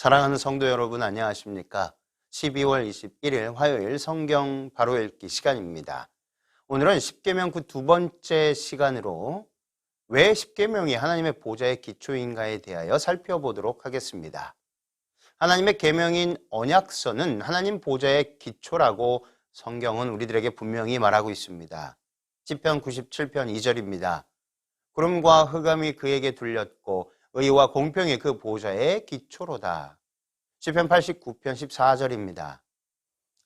사랑하는 성도 여러분, 안녕하십니까? 12월 21일 화요일 성경 바로 읽기 시간입니다. 오늘은 십계명 그 두 번째 시간으로 왜 십계명이 하나님의 보좌의 기초인가에 대하여 살펴보도록 하겠습니다. 하나님의 계명인 언약서는 하나님 보좌의 기초라고 성경은 우리들에게 분명히 말하고 있습니다. 시편 97편 2절입니다. 구름과 흑암이 그에게 둘렸고 의와 공평이 그 보좌의 기초로다. 시편 89편 14절입니다.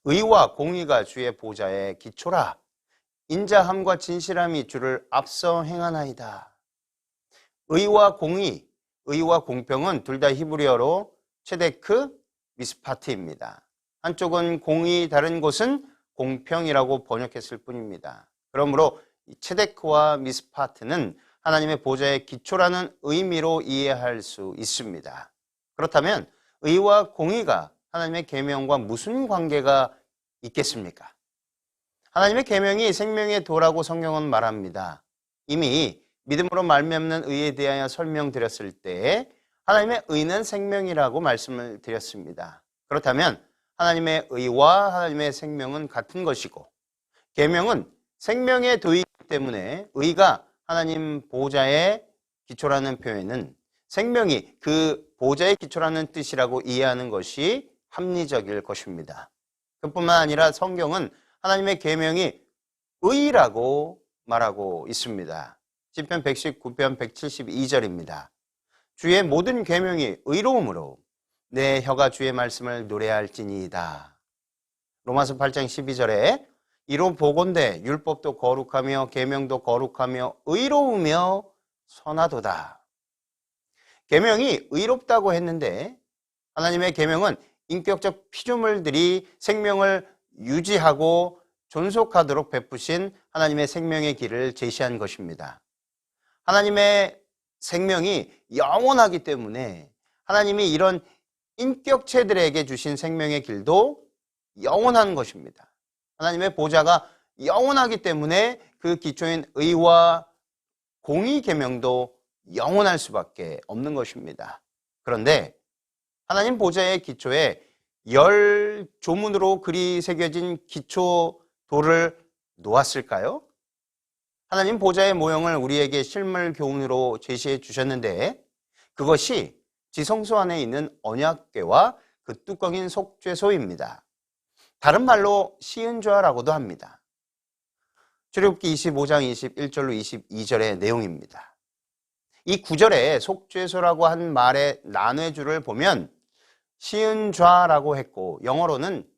의와 공의가 주의 보좌의 기초라. 인자함과 진실함이 주를 앞서 행하나이다. 의와 공의, 의와 공평은 둘 다 히브리어로 체데크, 미스파트입니다. 한쪽은 공의, 다른 곳은 공평이라고 번역했을 뿐입니다. 그러므로 체데크와 미스파트는 하나님의 보좌의 기초라는 의미로 이해할 수 있습니다. 그렇다면 의와 공의가 하나님의 계명과 무슨 관계가 있겠습니까? 하나님의 계명이 생명의 도라고 성경은 말합니다. 이미 믿음으로 말미암는 의에 대하여 설명드렸을 때 하나님의 의는 생명이라고 말씀을 드렸습니다. 그렇다면 하나님의 의와 하나님의 생명은 같은 것이고 계명은 생명의 도이기 때문에 의가 하나님 보좌의 기초라는 표현은 생명이 그 보좌의 기초라는 뜻이라고 이해하는 것이 합리적일 것입니다. 그뿐만 아니라 성경은 하나님의 계명이 의라고 말하고 있습니다. 시편 119편 172절입니다. 주의 모든 계명이 의로움으로 내 혀가 주의 말씀을 노래할지니이다. 로마서 8장 12절에 이로 보건대 율법도 거룩하며 계명도 거룩하며 의로우며 선하도다. 계명이 의롭다고 했는데 하나님의 계명은 인격적 피조물들이 생명을 유지하고 존속하도록 베푸신 하나님의 생명의 길을 제시한 것입니다. 하나님의 생명이 영원하기 때문에 하나님이 이런 인격체들에게 주신 생명의 길도 영원한 것입니다. 하나님의 보좌가 영원하기 때문에 그 기초인 의와 공의 계명도 영원할 수밖에 없는 것입니다. 그런데 하나님 보좌의 기초에 10조문으로 글이 새겨진 기초도를 놓았을까요? 하나님 보좌의 모형을 우리에게 실물 교훈으로 제시해 주셨는데 그것이 지성소 안에 있는 언약궤와 그 뚜껑인 속죄소입니다. 다른 말로 시은좌라고도 합니다. 출애굽기 25장 21절로 22절의 내용입니다. 이 구절에 속죄소라고 한 말의 난외주를 보면 시은좌라고 했고 영어로는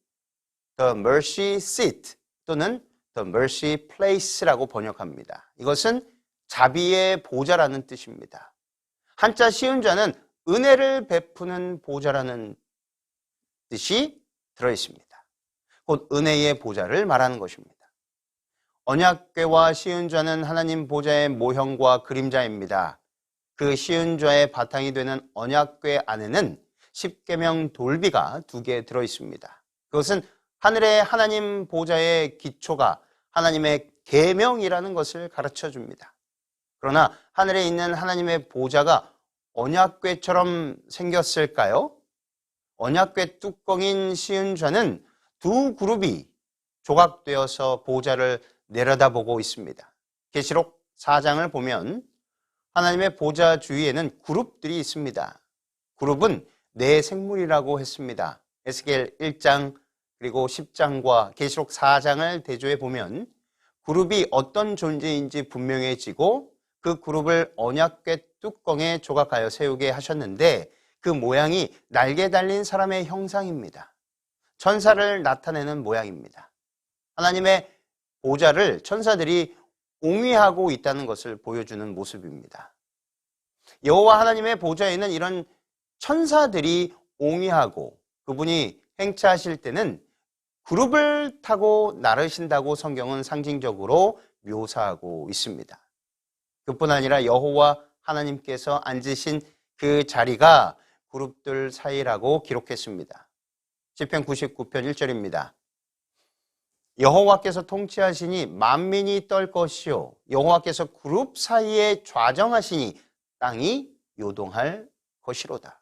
the mercy seat 또는 the mercy place라고 번역합니다. 이것은 자비의 보좌라는 뜻입니다. 한자 시은좌는 은혜를 베푸는 보좌라는 뜻이 들어있습니다. 곧 은혜의 보좌를 말하는 것입니다. 언약궤와 시은좌는 하나님 보좌의 모형과 그림자입니다. 그 시은좌의 바탕이 되는 언약궤 안에는 십계명 돌비가 2개 들어있습니다. 그것은 하늘의 하나님 보좌의 기초가 하나님의 계명이라는 것을 가르쳐 줍니다. 그러나 하늘에 있는 하나님의 보좌가 언약궤처럼 생겼을까요? 언약궤 뚜껑인 시은좌는 2 그룹이 조각되어서 보좌를 내려다보고 있습니다. 계시록 4장을 보면 하나님의 보좌 주위에는 그룹들이 있습니다. 그룹은 네 생물이라고 했습니다. 에스겔 1장 그리고 10장과 계시록 4장을 대조해 보면 그룹이 어떤 존재인지 분명해지고 그 그룹을 언약궤 뚜껑에 조각하여 세우게 하셨는데 그 모양이 날개 달린 사람의 형상입니다. 천사를 나타내는 모양입니다. 하나님의 보좌를 천사들이 옹위하고 있다는 것을 보여주는 모습입니다. 여호와 하나님의 보좌에는 이런 천사들이 옹위하고 그분이 행차하실 때는 그룹을 타고 나르신다고 성경은 상징적으로 묘사하고 있습니다. 그뿐 아니라 여호와 하나님께서 앉으신 그 자리가 그룹들 사이라고 기록했습니다. 시편 99편 1절입니다. 여호와께서 통치하시니 만민이 떨 것이요 여호와께서 그룹 사이에 좌정하시니 땅이 요동할 것이로다.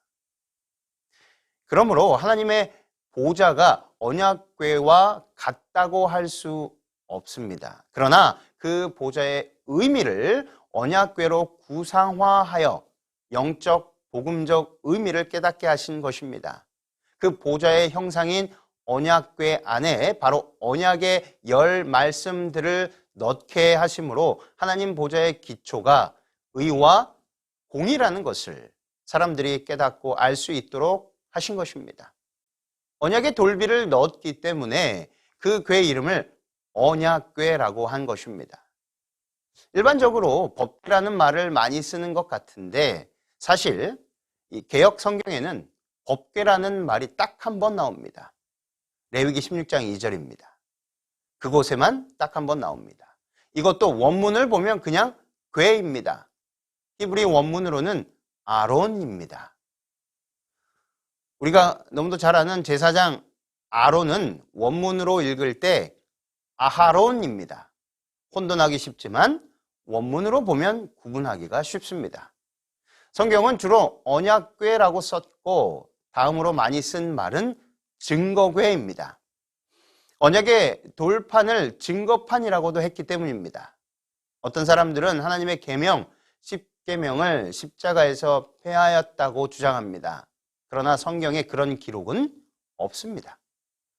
그러므로 하나님의 보좌가 언약궤와 같다고 할 수 없습니다. 그러나 그 보좌의 의미를 언약궤로 구상화하여 영적, 복음적 의미를 깨닫게 하신 것입니다. 그 보좌의 형상인 언약궤 안에 바로 언약의 10말씀들을 넣게 하심으로 하나님 보좌의 기초가 의와 공의라는 것을 사람들이 깨닫고 알 수 있도록 하신 것입니다. 언약의 돌비를 넣었기 때문에 그 궤 이름을 언약궤라고 한 것입니다. 일반적으로 법궤라는 말을 많이 쓰는 것 같은데 사실 이 개역 성경에는 법궤라는 말이 딱 한 번 나옵니다. 레위기 16장 2절입니다. 그곳에만 딱 한 번 나옵니다. 이것도 원문을 보면 그냥 궤입니다. 히브리 원문으로는 아론입니다. 우리가 너무도 잘 아는 제사장 아론은 원문으로 읽을 때 아하론입니다. 혼돈하기 쉽지만 원문으로 보면 구분하기가 쉽습니다. 성경은 주로 언약궤라고 썼고 다음으로 많이 쓴 말은 증거궤입니다. 언약의 돌판을 증거판이라고도 했기 때문입니다. 어떤 사람들은 하나님의 계명, 10계명을 십자가에서 폐하였다고 주장합니다. 그러나 성경에 그런 기록은 없습니다.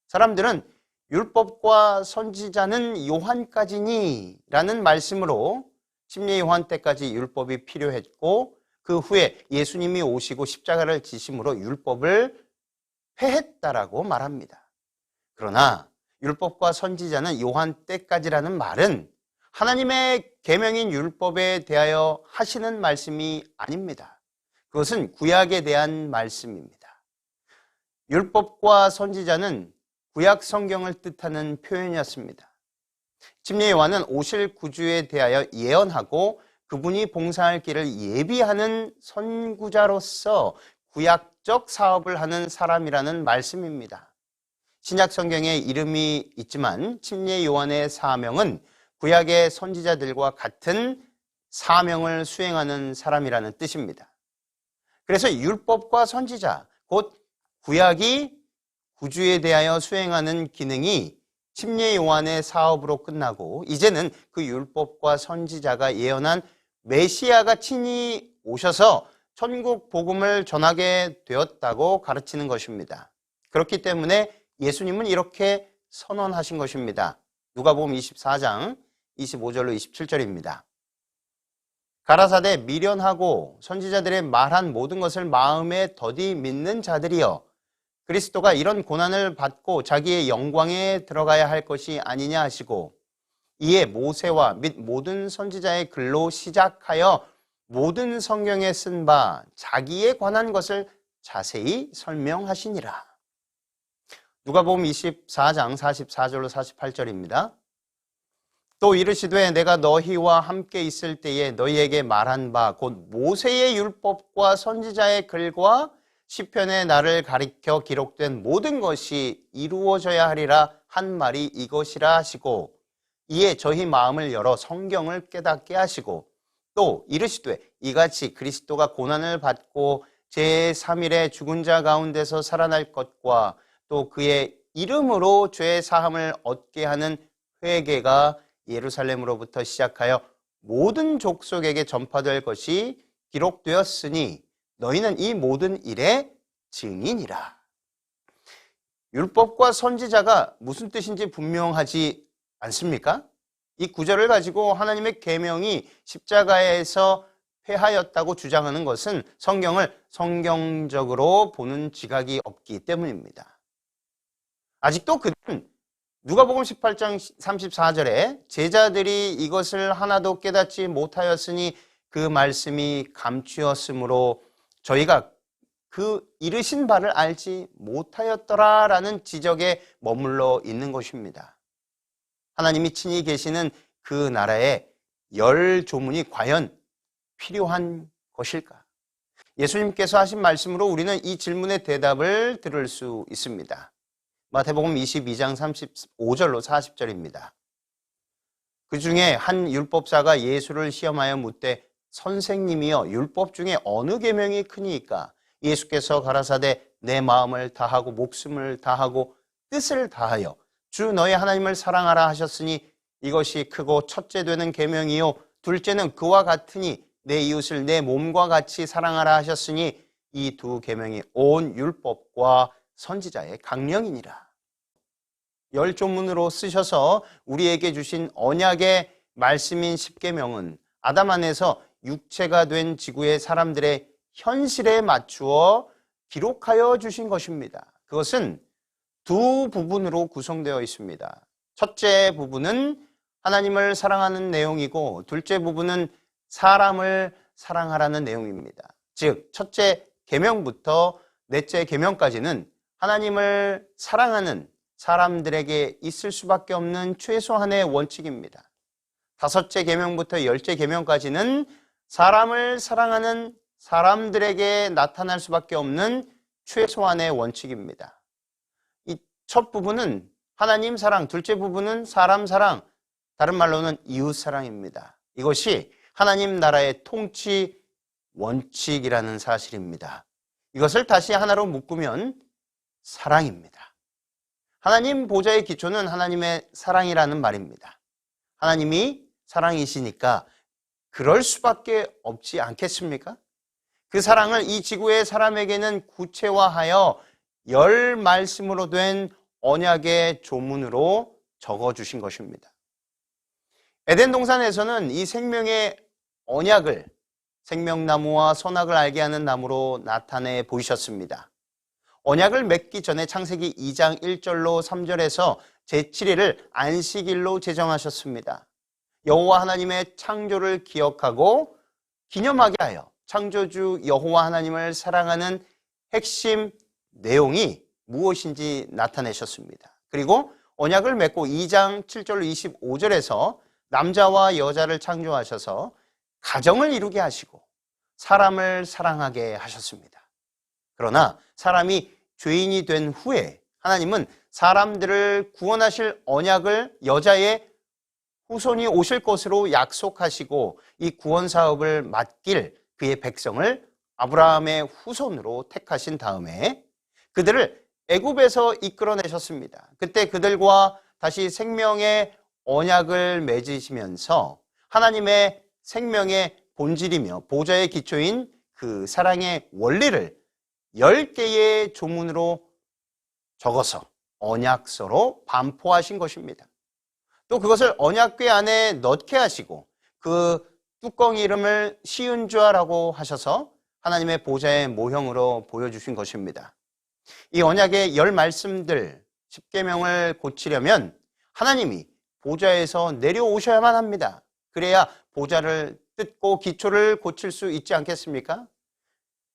사람들은 율법과 선지자는 요한까지니 라는 말씀으로 침례 요한 때까지 율법이 필요했고 그 후에 예수님이 오시고 십자가를 지심으로 율법을 폐했다라고 말합니다. 그러나 율법과 선지자는 요한 때까지라는 말은 하나님의 계명인 율법에 대하여 하시는 말씀이 아닙니다. 그것은 구약에 대한 말씀입니다. 율법과 선지자는 구약 성경을 뜻하는 표현이었습니다. 침례 요한은 오실 구주에 대하여 예언하고 그분이 봉사할 길을 예비하는 선구자로서 구약적 사업을 하는 사람이라는 말씀입니다. 신약 성경에 이름이 있지만 침례 요한의 사명은 구약의 선지자들과 같은 사명을 수행하는 사람이라는 뜻입니다. 그래서 율법과 선지자, 곧 구약이 구주에 대하여 수행하는 기능이 침례 요한의 사업으로 끝나고 이제는 그 율법과 선지자가 예언한 메시아가 친히 오셔서 천국 복음을 전하게 되었다고 가르치는 것입니다. 그렇기 때문에 예수님은 이렇게 선언하신 것입니다. 누가복음 24장 25절로 27절입니다. 가라사대 미련하고 선지자들의 말한 모든 것을 마음에 더디 믿는 자들이여 그리스도가 이런 고난을 받고 자기의 영광에 들어가야 할 것이 아니냐 하시고 이에 모세와 및 모든 선지자의 글로 시작하여 모든 성경에 쓴 바 자기에 관한 것을 자세히 설명하시니라. 누가복음 24장 44절로 48절입니다. 또 이르시되 내가 너희와 함께 있을 때에 너희에게 말한 바 곧 모세의 율법과 선지자의 글과 시편에 나를 가리켜 기록된 모든 것이 이루어져야 하리라 한 말이 이것이라 하시고 이에 저희 마음을 열어 성경을 깨닫게 하시고 또 이르시되 이같이 그리스도가 고난을 받고 제3일에 죽은 자 가운데서 살아날 것과 또 그의 이름으로 죄 사함을 얻게 하는 회개가 예루살렘으로부터 시작하여 모든 족속에게 전파될 것이 기록되었으니 너희는 이 모든 일의 증인이라. 율법과 선지자가 무슨 뜻인지 분명하지 않습니까? 이 구절을 가지고 하나님의 계명이 십자가에서 폐하였다고 주장하는 것은 성경을 성경적으로 보는 지각이 없기 때문입니다. 아직도 그는 누가복음 18장 34절에 제자들이 이것을 하나도 깨닫지 못하였으니 그 말씀이 감추었으므로 저희가 그 이르신 바를 알지 못하였더라라는 지적에 머물러 있는 것입니다. 하나님이 친히 계시는 그 나라의 열 조문이 과연 필요한 것일까? 예수님께서 하신 말씀으로 우리는 이 질문의 대답을 들을 수 있습니다. 마태복음 22장 35절로 40절입니다. 그 중에 한 율법사가 예수를 시험하여 묻되 선생님이여 율법 중에 어느 계명이 크니이까? 예수께서 가라사대 내 마음을 다하고 목숨을 다하고 뜻을 다하여 주 너의 하나님을 사랑하라 하셨으니 이것이 크고 첫째 되는 계명이요 둘째는 그와 같으니 내 이웃을 내 몸과 같이 사랑하라 하셨으니 이 두 계명이 온 율법과 선지자의 강령이니라. 열조문으로 쓰셔서 우리에게 주신 언약의 말씀인 십계명은 아담 안에서 육체가 된 지구의 사람들의 현실에 맞추어 기록하여 주신 것입니다. 그것은 두 부분으로 구성되어 있습니다. 첫째 부분은 하나님을 사랑하는 내용이고 둘째 부분은 사람을 사랑하라는 내용입니다. 즉 첫째 계명부터 넷째 계명까지는 하나님을 사랑하는 사람들에게 있을 수밖에 없는 최소한의 원칙입니다. 다섯째 계명부터 열째 계명까지는 사람을 사랑하는 사람들에게 나타날 수밖에 없는 최소한의 원칙입니다. 이 첫 부분은 하나님 사랑, 둘째 부분은 사람 사랑, 다른 말로는 이웃 사랑입니다. 이것이 하나님 나라의 통치 원칙이라는 사실입니다. 이것을 다시 하나로 묶으면 사랑입니다. 하나님 보좌의 기초는 하나님의 사랑이라는 말입니다. 하나님이 사랑이시니까 그럴 수밖에 없지 않겠습니까? 그 사랑을 이 지구의 사람에게는 구체화하여 10말씀으로 된 언약의 조문으로 적어주신 것입니다. 에덴 동산에서는 이 생명의 언약을 생명나무와 선악을 알게 하는 나무로 나타내 보이셨습니다. 언약을 맺기 전에 창세기 2장 1절로 3절에서 제7일을 안식일로 제정하셨습니다. 여호와 하나님의 창조를 기억하고 기념하게 하여 창조주 여호와 하나님을 사랑하는 핵심 내용이 무엇인지 나타내셨습니다. 그리고 언약을 맺고 2장 7절로 25절에서 남자와 여자를 창조하셔서 가정을 이루게 하시고 사람을 사랑하게 하셨습니다. 그러나 사람이 죄인이 된 후에 하나님은 사람들을 구원하실 언약을 여자의 후손이 오실 것으로 약속하시고 이 구원 사업을 맡길 그의 백성을 아브라함의 후손으로 택하신 다음에 그들을 애굽에서 이끌어내셨습니다. 그때 그들과 다시 생명의 언약을 맺으시면서 하나님의 생명의 본질이며 보좌의 기초인 그 사랑의 원리를 10개의 조문으로 적어서 언약서로 반포하신 것입니다. 또 그것을 언약궤 안에 넣게 하시고 그 뚜껑 이름을 시은좌라고 하셔서 하나님의 보좌의 모형으로 보여주신 것입니다. 이 언약의 10말씀들 10계명을 고치려면 하나님이 보좌에서 내려오셔야만 합니다. 그래야 보좌를 뜯고 기초를 고칠 수 있지 않겠습니까?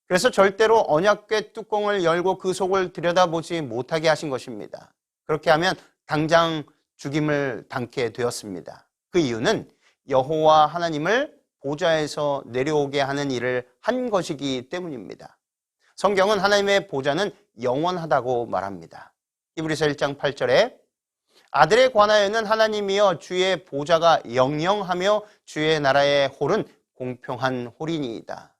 그래서 절대로 언약궤 뚜껑을 열고 그 속을 들여다보지 못하게 하신 것입니다. 그렇게 하면 당장 죽임을 당게 되었습니다. 그 이유는 여호와 하나님을 보좌에서 내려오게 하는 일을 한 것이기 때문입니다. 성경은 하나님의 보좌는 영원하다고 말합니다. 히브리서 1장 8절에 아들에 관하여는 하나님이여 주의 보좌가 영영하며 주의 나라의 홀은 공평한 홀이니이다.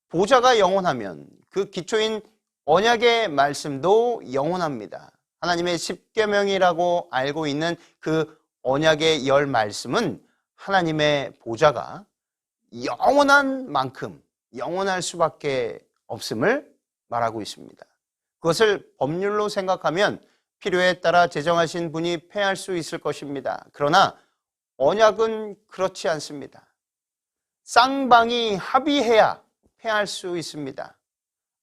보좌가 영원하면 그 기초인 언약의 말씀도 영원합니다. 하나님의 십계명이라고 알고 있는 그 언약의 10말씀은 하나님의 보좌가 영원한 만큼 영원할 수밖에 없음을 말하고 있습니다. 그것을 법률로 생각하면 필요에 따라 제정하신 분이 폐할 수 있을 것입니다. 그러나 언약은 그렇지 않습니다. 쌍방이 합의해야 폐할 수 있습니다.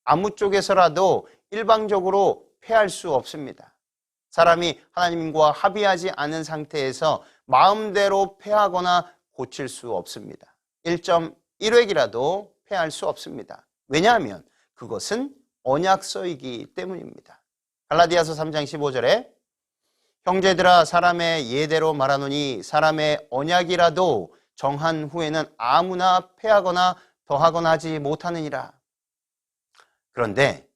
아무 쪽에서라도 일방적으로 폐할 수 없습니다. 사람이 하나님과 합의하지 않은 상태에서 마음대로 폐하거나 고칠 수 없습니다. 1.1획이라도 폐할 수 없습니다. 왜냐하면 그것은 언약서이기 때문입니다. 갈라디아서 3장 15절에 형제들아 사람의 예대로 말하노니 사람의 언약이라도 정한 후에는 아무나 폐하거나 더하거나 하지 못하느니라. 그런데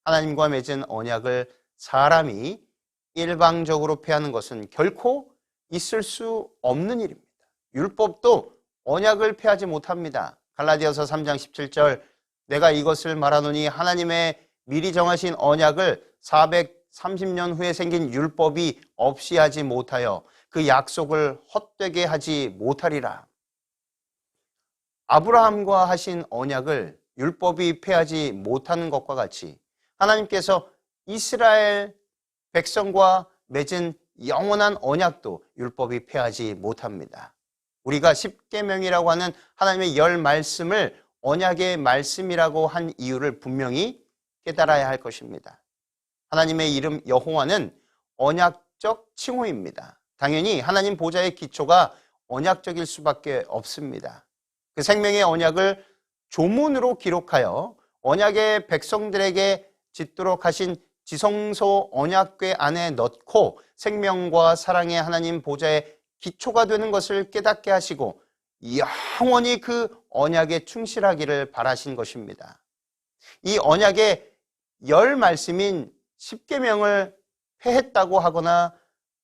하나님과 맺은 언약을 사람이 일방적으로 폐하는 것은 결코 있을 수 없는 일입니다. 율법도 언약을 폐하지 못합니다. 갈라디아서 3장 17절 내가 이것을 말하노니 하나님의 미리 정하신 언약을 430년 후에 생긴 율법이 없이 하지 못하여 그 약속을 헛되게 하지 못하리라. 아브라함과 하신 언약을 율법이 폐하지 못하는 것과 같이 하나님께서 이스라엘 백성과 맺은 영원한 언약도 율법이 폐하지 못합니다. 우리가 십계명이라고 하는 하나님의 열 말씀을 언약의 말씀이라고 한 이유를 분명히 깨달아야 할 것입니다. 하나님의 이름 여호와는 언약적 칭호입니다. 당연히 하나님 보좌의 기초가 언약적일 수밖에 없습니다. 그 생명의 언약을 조문으로 기록하여 언약의 백성들에게 짓도록 하신 지성소 언약궤 안에 넣고 생명과 사랑의 하나님 보좌의 기초가 되는 것을 깨닫게 하시고 영원히 그 언약에 충실하기를 바라신 것입니다. 이 언약의 열 말씀인 십계명을 폐했다고 하거나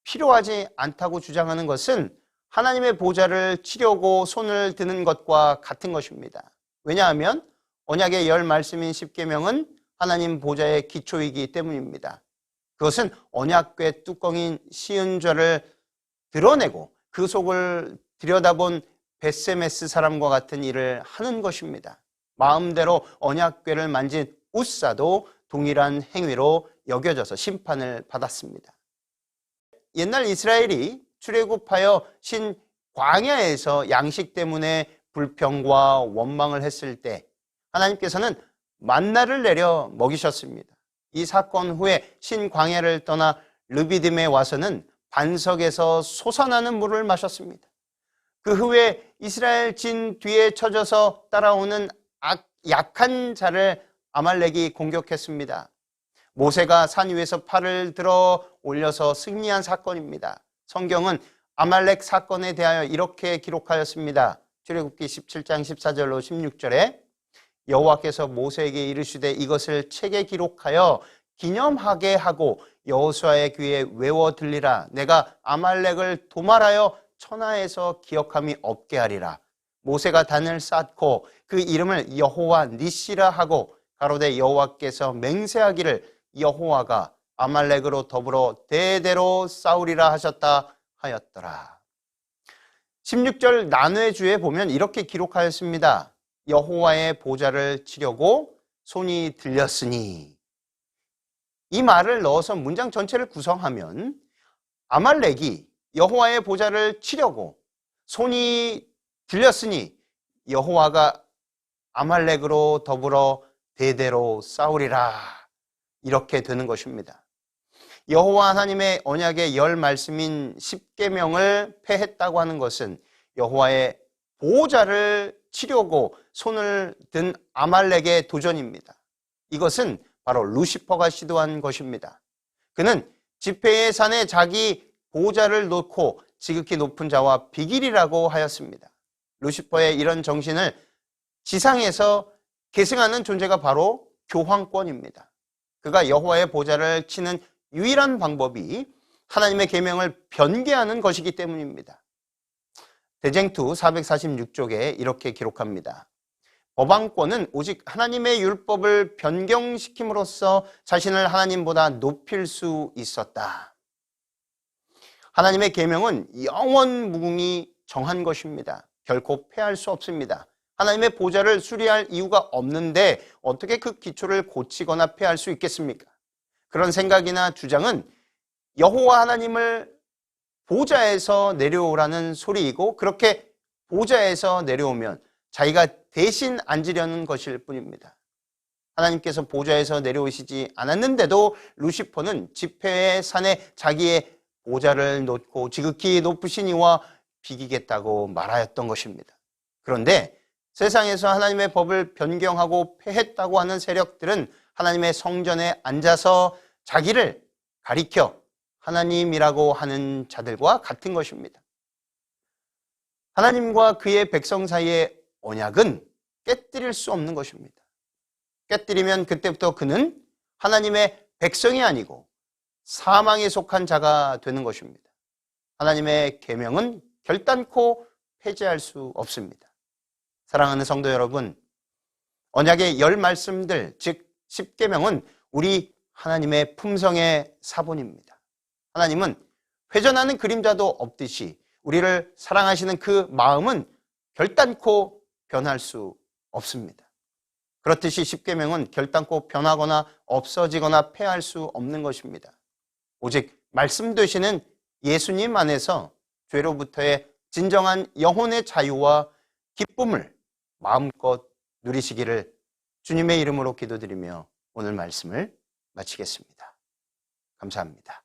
필요하지 않다고 주장하는 것은 하나님의 보좌를 치려고 손을 드는 것과 같은 것입니다. 왜냐하면 언약의 열 말씀인 십계명은 하나님 보좌의 기초이기 때문입니다. 그것은 언약궤 뚜껑인 시은좌를 드러내고 그 속을 들여다본 베세메스 사람과 같은 일을 하는 것입니다. 마음대로 언약궤를 만진 웃사도 동일한 행위로 여겨져서 심판을 받았습니다. 옛날 이스라엘이 출애굽하여 신 광야에서 양식 때문에 불평과 원망을 했을 때 하나님께서는 만나를 내려 먹이셨습니다. 이 사건 후에 신 광야를 떠나 르비딤에 와서는 반석에서 솟아나는 물을 마셨습니다. 그 후에 이스라엘 진 뒤에 쳐져서 따라오는 약한 자를 아말렉이 공격했습니다. 모세가 산 위에서 팔을 들어 올려서 승리한 사건입니다. 성경은 아말렉 사건에 대하여 이렇게 기록하였습니다. 출애굽기 17장 14절로 16절에 여호와께서 모세에게 이르시되 이것을 책에 기록하여 기념하게 하고 여호수아의 귀에 외워 들리라. 내가 아말렉을 도말하여 천하에서 기억함이 없게 하리라. 모세가 단을 쌓고 그 이름을 여호와 니시라 하고 가로되 여호와께서 맹세하기를 여호와가 아말렉으로 더불어 대대로 싸우리라 하셨다 하였더라. 16절 난회 주에 보면 이렇게 기록하였습니다. 여호와의 보좌를 치려고 손이 들렸으니. 이 말을 넣어서 문장 전체를 구성하면 아말렉이 여호와의 보좌를 치려고 손이 들렸으니 여호와가 아말렉으로 더불어 대대로 싸우리라. 이렇게 되는 것입니다. 여호와 하나님의 언약의 열 말씀인 십계명을 폐했다고 하는 것은 여호와의 보호자를 치려고 손을 든 아말렉의 도전입니다. 이것은 바로 루시퍼가 시도한 것입니다. 그는 지폐의 산에 자기 보호자를 놓고 지극히 높은 자와 비길이라고 하였습니다. 루시퍼의 이런 정신을 지상에서 계승하는 존재가 바로 교황권입니다. 그가 여호와의 보좌를 치는 유일한 방법이 하나님의 계명을 변개하는 것이기 때문입니다. 대쟁투 446쪽에 이렇게 기록합니다. 법왕권은 오직 하나님의 율법을 변경시킴으로써 자신을 하나님보다 높일 수 있었다. 하나님의 계명은 영원무궁히 정한 것입니다. 결코 폐할 수 없습니다. 하나님의 보좌를 수리할 이유가 없는데 어떻게 그 기초를 고치거나 폐할 수 있겠습니까? 그런 생각이나 주장은 여호와 하나님을 보좌에서 내려오라는 소리이고 그렇게 보좌에서 내려오면 자기가 대신 앉으려는 것일 뿐입니다. 하나님께서 보좌에서 내려오시지 않았는데도 루시퍼는 지폐의 산에 자기의 보좌를 놓고 지극히 높으신 이와 비기겠다고 말하였던 것입니다. 그런데 세상에서 하나님의 법을 변경하고 폐했다고 하는 세력들은 하나님의 성전에 앉아서 자기를 가리켜 하나님이라고 하는 자들과 같은 것입니다. 하나님과 그의 백성 사이의 언약은 깨뜨릴 수 없는 것입니다. 깨뜨리면 그때부터 그는 하나님의 백성이 아니고 사망에 속한 자가 되는 것입니다. 하나님의 계명은 결단코 폐지할 수 없습니다. 사랑하는 성도 여러분, 언약의 열 말씀들, 즉 십계명은 우리 하나님의 품성의 사본입니다. 하나님은 회전하는 그림자도 없듯이 우리를 사랑하시는 그 마음은 결단코 변할 수 없습니다. 그렇듯이 십계명은 결단코 변하거나 없어지거나 폐할 수 없는 것입니다. 오직 말씀 되시는 예수님 안에서 죄로부터의 진정한 영혼의 자유와 기쁨을 마음껏 누리시기를 주님의 이름으로 기도드리며 오늘 말씀을 마치겠습니다. 감사합니다.